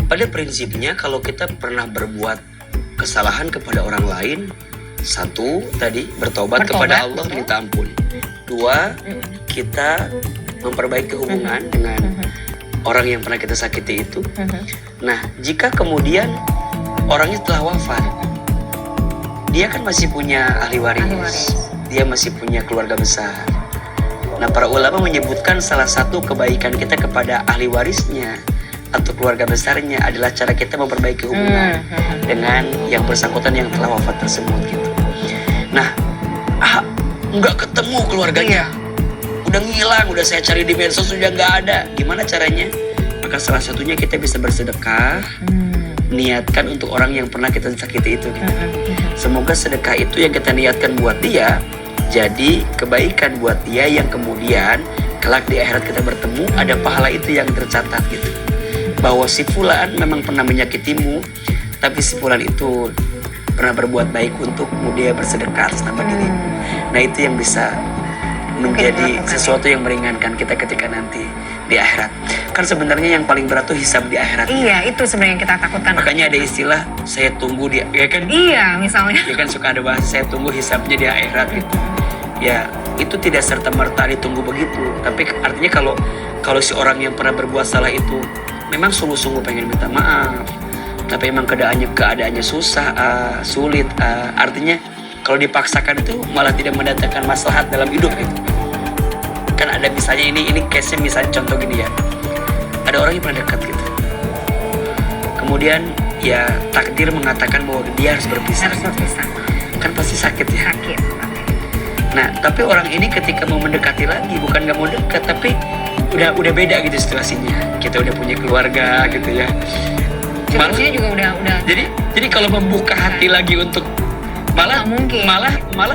Pada prinsipnya kalau kita pernah berbuat kesalahan kepada orang lain, satu tadi bertobat kepada Allah, betul. minta ampun. Dua, kita memperbaiki hubungan dengan orang yang pernah kita sakiti itu. Nah, jika kemudian orangnya telah wafat, dia kan masih punya ahli waris. Dia masih punya keluarga besar. Nah, para ulama menyebutkan salah satu kebaikan kita kepada ahli warisnya atau keluarga besarnya adalah cara kita memperbaiki hubungan dengan yang bersangkutan yang telah wafat tersebut gitu. Nah, nggak ketemu keluarganya, udah ngilang, udah saya cari di medsos sudah nggak ada. Gimana caranya? Maka salah satunya kita bisa bersedekah, niatkan untuk orang yang pernah kita sakiti itu gitu. Semoga sedekah itu yang kita niatkan buat dia jadi kebaikan buat dia yang kemudian kelak di akhirat kita bertemu ada pahala itu yang tercatat gitu. Bahwa si fulan memang pernah menyakitimu, tapi si fulan itu pernah berbuat baik untukmu, dia bersedekah atas nama dirimu. Nah, itu yang bisa menjadi sesuatu yang meringankan kita ketika nanti di akhirat. Kan sebenarnya yang paling berat tuh hisab di akhirat. Iya, itu sebenarnya yang kita takutkan. Makanya ada istilah saya tunggu di, ya kan? Iya, misalnya. Ya kan suka ada bahasa saya tunggu hisabnya di akhirat gitu. Ya, itu tidak serta-merta ditunggu begitu. Tapi artinya kalau si orang yang pernah berbuat salah itu memang sungguh-sungguh pengen minta maaf, tapi emang keadaannya susah, sulit, artinya kalau dipaksakan itu malah tidak mendatangkan maslahat dalam hidup gitu. Kan ada misalnya ini case-nya misalnya contoh gini ya, ada orang yang pernah dekat gitu, kemudian ya takdir mengatakan bahwa dia harus berpisah. Kan pasti sakit ya. Sakit. Nah, tapi orang ini ketika mau mendekati lagi, bukan nggak mau dekat, tapi udah beda gitu situasinya. Kita udah punya keluarga gitu ya. Situasinya juga udah. Jadi kalau membuka hati lagi untuk malah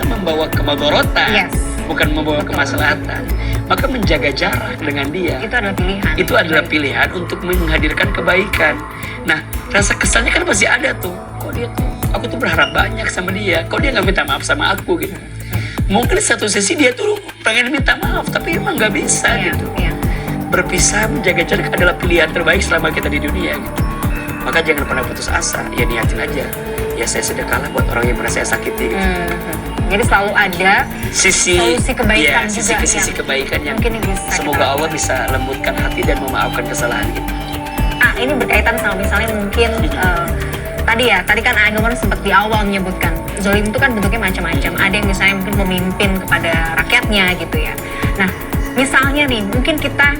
membawa kemadorotan, bukan membawa kemaslahatan. Maka menjaga jarak dengan dia itu adalah pilihan. Itu adalah pilihan untuk menghadirkan kebaikan. Nah, rasa kesalnya kan masih ada tuh. Kok dia tuh, aku tuh berharap banyak sama dia. Kok dia nggak minta maaf sama aku gitu. Mungkin satu sisi dia tuh pengen minta maaf, tapi emang nggak bisa gitu. Berpisah, menjaga jarak adalah pilihan terbaik selama kita di dunia gitu. Maka jangan pernah putus asa, ya niatin aja. Ya saya sedekahlah buat orang yang pernah saya sakiti gitu. Jadi selalu ada solusi kebaikan juga. Sisi kebaikan yang mungkin bisa semoga Allah bisa lembutkan hati dan memaafkan kesalahan gitu. Ini berkaitan sama misalnya mungkin tadi kan Ahilman sempat di awal menyebutkan zolim itu kan bentuknya macam-macam. Ada yang misalnya mungkin memimpin kepada rakyatnya gitu ya. Nah, misalnya nih mungkin kita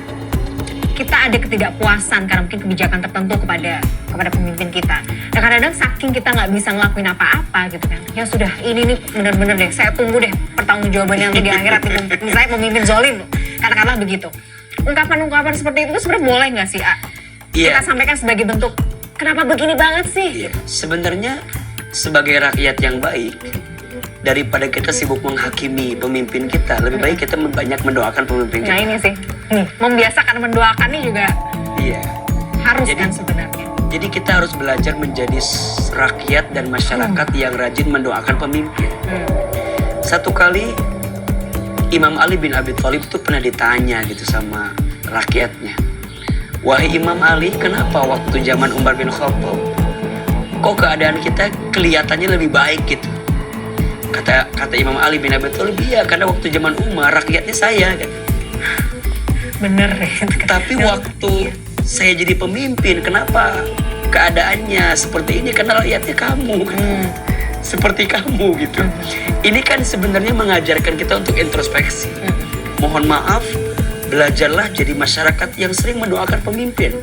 ada ketidakpuasan karena mungkin kebijakan tertentu kepada pemimpin kita. Nah, kadang-kadang saking kita nggak bisa ngelakuin apa-apa gitu kan. Ya sudah, ini nih bener-bener deh. Saya tunggu deh pertanggungjawabannya nanti di akhirat itu. Misalnya pemimpin zolim, katakanlah begitu. Ungkapan-ungkapan seperti itu sebenarnya boleh nggak sih, kita sampaikan sebagai bentuk kenapa begini banget sih? Sebenarnya sebagai rakyat yang baik, daripada kita sibuk menghakimi pemimpin kita, lebih baik kita banyak mendoakan pemimpin kita. Nah ini sih, membiasakan mendoakan ini juga harus kan sebenarnya. Jadi kita harus belajar menjadi rakyat dan masyarakat yang rajin mendoakan pemimpin. Satu kali Imam Ali bin Abi Thalib itu pernah ditanya gitu sama rakyatnya, wahai Imam Ali, kenapa waktu zaman Umar bin Khattab kok keadaan kita kelihatannya lebih baik gitu? Kata Imam Ali bin Abi Thalib, iya karena waktu zaman Umar rakyatnya saya kan. Bener ya. Tapi waktu saya jadi pemimpin, kenapa keadaannya seperti ini? Karena rakyatnya kamu kan. Seperti kamu gitu. Ini kan sebenarnya mengajarkan kita untuk introspeksi. Mohon maaf, belajarlah jadi masyarakat yang sering mendoakan pemimpin.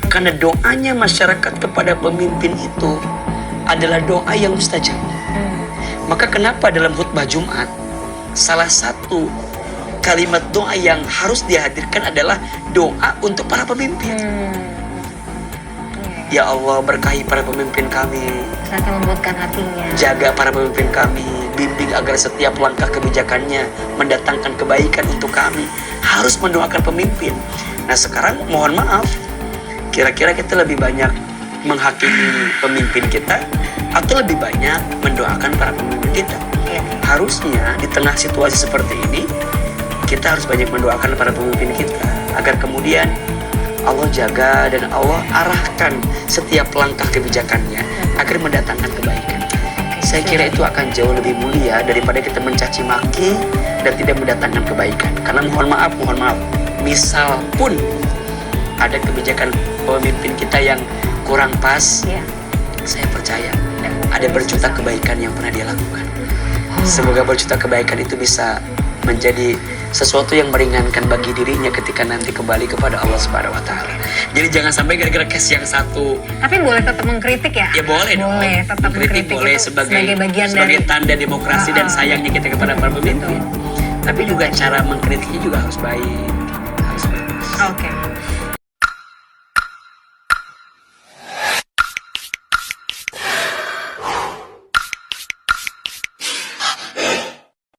Karena doanya masyarakat kepada pemimpin itu adalah doa yang mustajab. Maka kenapa dalam khutbah Jumat salah satu kalimat doa yang harus dihadirkan adalah doa untuk para pemimpin. Ya Allah, berkahi para pemimpin kami, senantiasa lembutkan hatinya, jaga para pemimpin kami, bimbing agar setiap langkah kebijakannya mendatangkan kebaikan untuk kami. Harus mendoakan pemimpin. Nah sekarang mohon maaf, kira-kira kita lebih banyak menghakimi pemimpin kita atau lebih banyak mendoakan para pemimpin kita? Harusnya di tengah situasi seperti ini kita harus banyak mendoakan para pemimpin kita agar kemudian Allah jaga dan Allah arahkan setiap langkah kebijakannya agar mendatangkan kebaikan. Saya kira itu akan jauh lebih mulia daripada kita mencaci maki dan tidak mendatangkan kebaikan. Karena mohon maaf, misal pun ada kebijakan pemimpin kita yang kurang pas, saya percaya ada berjuta kebaikan yang pernah dia lakukan. Semoga berjuta kebaikan itu bisa menjadi sesuatu yang meringankan bagi dirinya ketika nanti kembali kepada Allah Subhanahu wa taala. Jadi jangan sampai gara-gara case yang satu. Tapi boleh tetap mengkritik ya? Ya boleh dong. Boleh tetap mengkritik boleh sebagai bagian sebagai dari tanda demokrasi dan sayangnya kita kepada para pemimpin. Tapi juga cara mengkritiknya juga harus baik. Harus bagus. Oke.